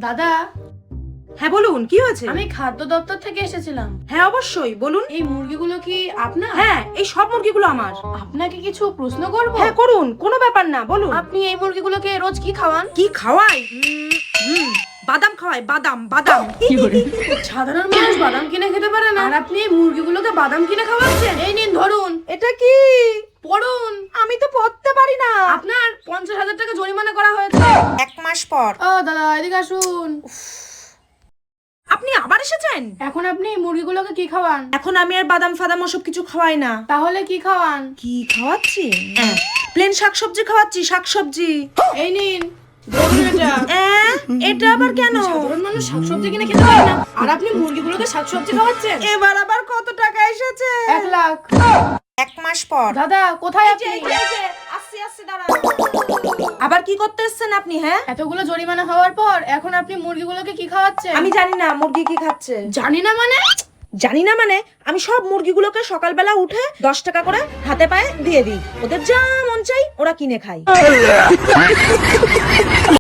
দাদা, হ্যাঁ বলুন, কি হয়েছে? আমি খাদ্য দপ্তর থেকে এসেছিলাম। হ্যাঁ অবশ্যই বলুন। এই মুরগিগুলো কি আপনার? হ্যাঁ, এই সব মুরগিগুলো আমার। আপনাকে কিছু প্রশ্ন করব? হ্যাঁ করুন, কোনো ব্যাপার না, বলুন। আপনি এই মুরগিগুলোকে রোজ কি খাওয়ান? কি খাওয়াই? বাদাম খাওয়াই, বাদাম বাদাম। সাধারণ মানুষ বাদাম কিনে খেতে পারে না, আর আপনি এই মুরগিগুলোকে বাদাম কিনে খাওয়াচ্ছেন? এই নিন ধরুন, এটা কি? পড়ুন। আমি তো পড়তে পারি না। আপনার 50,000 টাকা জরিমানা করা হয়েছে। 1 মাস পর। ও দাদা, এদিকে আসুন। আপনি আবার এসেছেন? এখন আপনি এই মুরগিগুলোকে কি খাওয়ান? এখন আমি আর বাদাম ফাদাম ওসব কিছু খাওয়াই না। তাহলে কি খাওয়ান? কি খাওয়াচ্ছি? প্লেন শাকসবজি খাওয়াচ্ছি, শাকসবজি। এই নিন ধরুন এটা। এটা আবার কেন? সাধারণ মানুষ শাকসবজি কিনে খেতে পারে না, আর আপনি মুরগিগুলোকে শাকসবজি খাওয়াচ্ছেন? এবার আবার কত টাকা এসেছে? 1 লাখ। 1 মাস পর। দাদা, কোথায় আপনি? আসছি দাঁড়ান। আবার কি করতে এসেছেন আপনি? হ্যাঁ, এতগুলো জরিমানা হওয়ার পর এখন আপনি মুরগিগুলোকে কি খাওয়াচ্ছেন? আমি জানি না মুরগি কি খাচ্ছে। জানি না মানে? জানি না মানে আমি সব মুরগিগুলোকে সকালবেলা উঠে 10 টাকা করে হাতে পায়ে দিয়ে দিই, ওদের যা মন চাই ওরা কিনে খায়।